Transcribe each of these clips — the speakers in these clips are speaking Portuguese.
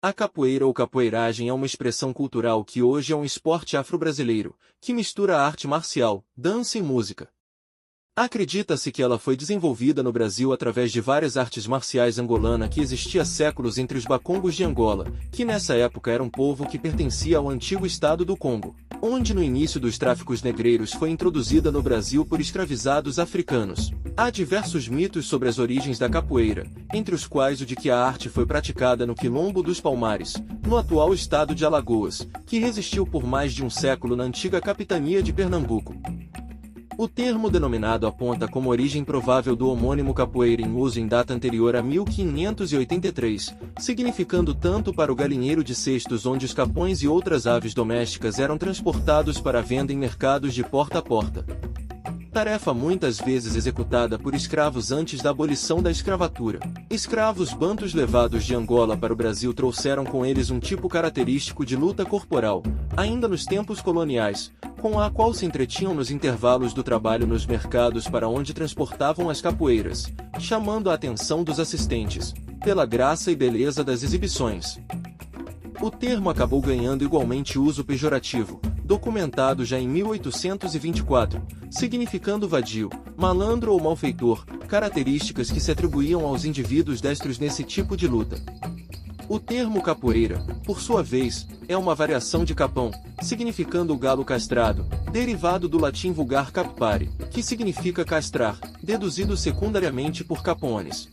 A capoeira ou capoeiragem é uma expressão cultural que hoje é um esporte afro-brasileiro, que mistura a arte marcial, dança e música. Acredita-se que ela foi desenvolvida no Brasil através de várias artes marciais angolana que existia há séculos entre os Bakongos de Angola, que nessa época era um povo que pertencia ao antigo estado do Congo, onde no início dos tráficos negreiros foi introduzida no Brasil por escravizados africanos. Há diversos mitos sobre as origens da capoeira, entre os quais o de que a arte foi praticada no Quilombo dos Palmares, no atual estado de Alagoas, que resistiu por mais de um século na antiga capitania de Pernambuco. O termo denominado aponta como origem provável do homônimo capoeira em uso em data anterior a 1583, significando tanto para o galinheiro de cestos onde os capões e outras aves domésticas eram transportados para venda em mercados de porta a porta. Tarefa muitas vezes executada por escravos antes da abolição da escravatura. Escravos bantus levados de Angola para o Brasil trouxeram com eles um tipo característico de luta corporal, ainda nos tempos coloniais, com a qual se entretinham nos intervalos do trabalho nos mercados para onde transportavam as capoeiras, chamando a atenção dos assistentes, pela graça e beleza das exibições. O termo acabou ganhando igualmente uso pejorativo, documentado já em 1824, significando vadio, malandro ou malfeitor, características que se atribuíam aos indivíduos destros nesse tipo de luta. O termo capoeira, por sua vez, é uma variação de capão, significando o galo castrado, derivado do latim vulgar capare, que significa castrar, deduzido secundariamente por capones.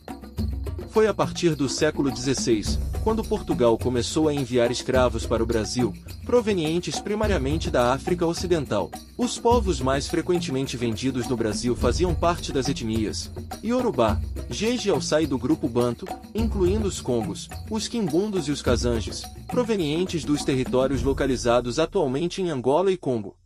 Foi a partir do século XVI, quando Portugal começou a enviar escravos para o Brasil, provenientes primariamente da África Ocidental. Os povos mais frequentemente vendidos no Brasil faziam parte das etnias Iorubá, Jeje ao Sai do grupo Banto, incluindo os Congos, os Quimbundos e os Casanges, provenientes dos territórios localizados atualmente em Angola e Congo.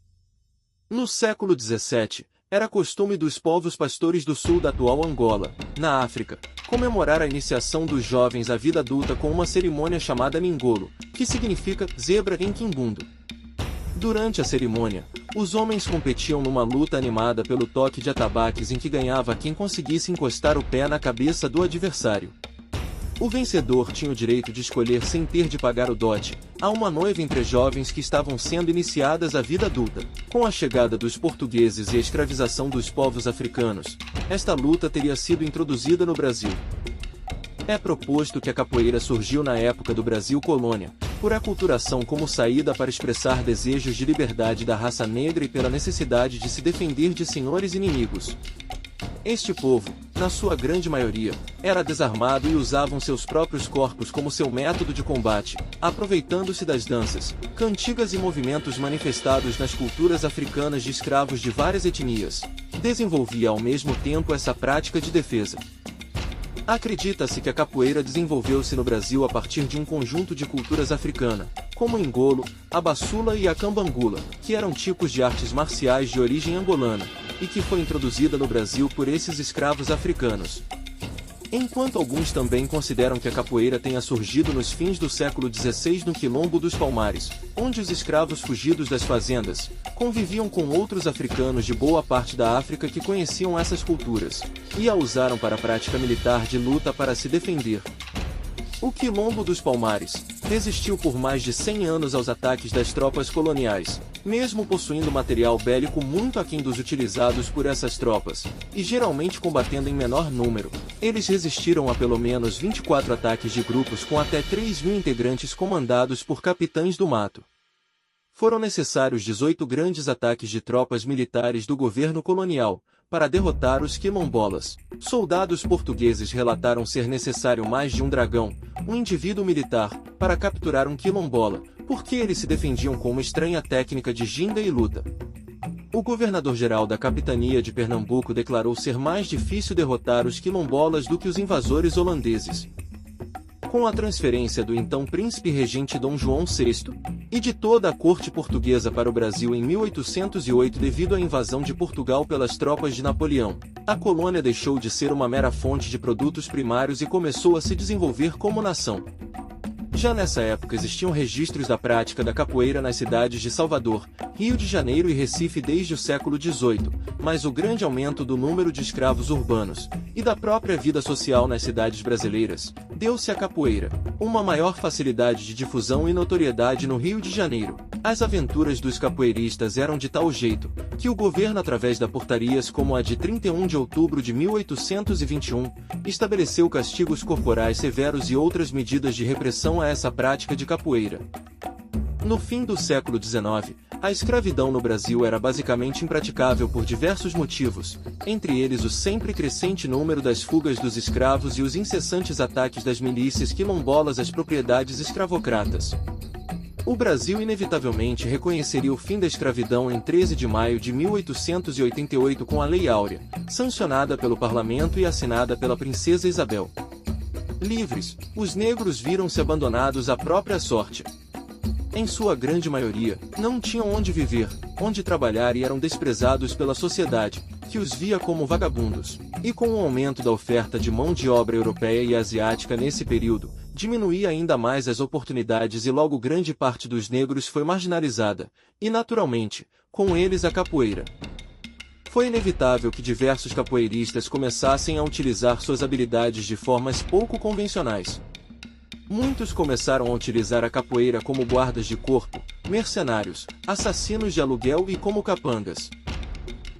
No século XVII, era costume dos povos pastores do sul da atual Angola, na África, comemorar a iniciação dos jovens à vida adulta com uma cerimônia chamada Mingolo, que significa zebra em quimbundo. Durante a cerimônia, os homens competiam numa luta animada pelo toque de atabaques em que ganhava quem conseguisse encostar o pé na cabeça do adversário. O vencedor tinha o direito de escolher sem ter de pagar o dote a uma noiva entre jovens que estavam sendo iniciadas à vida adulta. Com a chegada dos portugueses e a escravização dos povos africanos, esta luta teria sido introduzida no Brasil. É proposto que a capoeira surgiu na época do Brasil colônia, por aculturação como saída para expressar desejos de liberdade da raça negra e pela necessidade de se defender de senhores inimigos. Este povo, na sua grande maioria, era desarmado e usavam seus próprios corpos como seu método de combate, aproveitando-se das danças, cantigas e movimentos manifestados nas culturas africanas de escravos de várias etnias. Desenvolvia ao mesmo tempo essa prática de defesa. Acredita-se que a capoeira desenvolveu-se no Brasil a partir de um conjunto de culturas africanas, como o engolo, a baçula e a cambangula, que eram tipos de artes marciais de origem angolana, e que foi introduzida no Brasil por esses escravos africanos. Enquanto alguns também consideram que a capoeira tenha surgido nos fins do século XVI no Quilombo dos Palmares, onde os escravos fugidos das fazendas conviviam com outros africanos de boa parte da África que conheciam essas culturas, e a usaram para a prática militar de luta para se defender. O Quilombo dos Palmares resistiu por mais de 100 anos aos ataques das tropas coloniais, mesmo possuindo material bélico muito aquém dos utilizados por essas tropas, e geralmente combatendo em menor número. Eles resistiram a pelo menos 24 ataques de grupos com até 3.000 integrantes comandados por capitães do mato. Foram necessários 18 grandes ataques de tropas militares do governo colonial, para derrotar os quilombolas. Soldados portugueses relataram ser necessário mais de um dragão, um indivíduo militar, para capturar um quilombola, porque eles se defendiam com uma estranha técnica de ginga e luta. O governador-geral da capitania de Pernambuco declarou ser mais difícil derrotar os quilombolas do que os invasores holandeses. Com a transferência do então príncipe regente Dom João VI, e de toda a corte portuguesa para o Brasil em 1808 devido à invasão de Portugal pelas tropas de Napoleão, a colônia deixou de ser uma mera fonte de produtos primários e começou a se desenvolver como nação. Já nessa época existiam registros da prática da capoeira nas cidades de Salvador, Rio de Janeiro e Recife desde o século XVIII, mas o grande aumento do número de escravos urbanos e da própria vida social nas cidades brasileiras deu-se à capoeira uma maior facilidade de difusão e notoriedade no Rio de Janeiro. As aventuras dos capoeiristas eram de tal jeito que o governo, através de portarias como a de 31 de outubro de 1821, estabeleceu castigos corporais severos e outras medidas de repressão a essa prática de capoeira. No fim do século XIX, a escravidão no Brasil era basicamente impraticável por diversos motivos, entre eles o sempre crescente número das fugas dos escravos e os incessantes ataques das milícias quilombolas às propriedades escravocratas. O Brasil inevitavelmente reconheceria o fim da escravidão em 13 de maio de 1888 com a Lei Áurea, sancionada pelo parlamento e assinada pela princesa Isabel. Livres, os negros viram-se abandonados à própria sorte. Em sua grande maioria, não tinham onde viver, onde trabalhar e eram desprezados pela sociedade, que os via como vagabundos. E com o aumento da oferta de mão de obra europeia e asiática nesse período, diminuía ainda mais as oportunidades e logo grande parte dos negros foi marginalizada, e naturalmente, com eles a capoeira. Foi inevitável que diversos capoeiristas começassem a utilizar suas habilidades de formas pouco convencionais. Muitos começaram a utilizar a capoeira como guardas de corpo, mercenários, assassinos de aluguel e como capangas.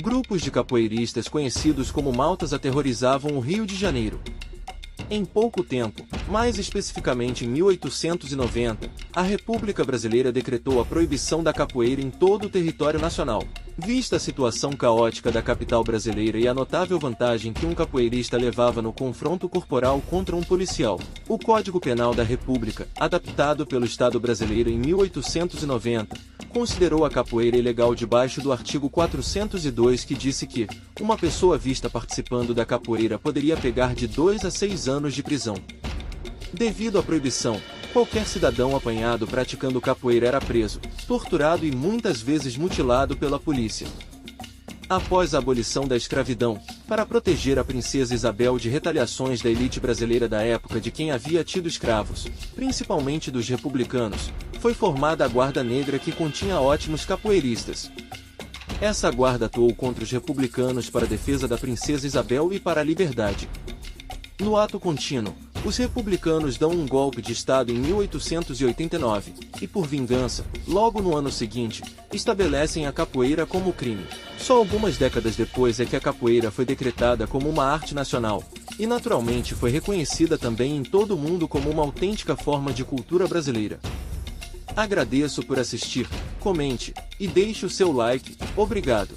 Grupos de capoeiristas conhecidos como maltas aterrorizavam o Rio de Janeiro. Em pouco tempo, mais especificamente em 1890, a República Brasileira decretou a proibição da capoeira em todo o território nacional. Vista a situação caótica da capital brasileira e a notável vantagem que um capoeirista levava no confronto corporal contra um policial, o Código Penal da República, adaptado pelo Estado brasileiro em 1890, considerou a capoeira ilegal debaixo do artigo 402, que disse que uma pessoa vista participando da capoeira poderia pegar de 2 a 6 anos de prisão. Devido à proibição, qualquer cidadão apanhado praticando capoeira era preso, torturado e muitas vezes mutilado pela polícia. Após a abolição da escravidão, para proteger a princesa Isabel de retaliações da elite brasileira da época de quem havia tido escravos, principalmente dos republicanos, foi formada a Guarda Negra, que continha ótimos capoeiristas. Essa guarda atuou contra os republicanos para a defesa da princesa Isabel e para a liberdade. No ato contínuo, os republicanos dão um golpe de Estado em 1889, e por vingança, logo no ano seguinte, estabelecem a capoeira como crime. Só algumas décadas depois é que a capoeira foi decretada como uma arte nacional, e naturalmente foi reconhecida também em todo o mundo como uma autêntica forma de cultura brasileira. Agradeço por assistir, comente, e deixe o seu like. Obrigado.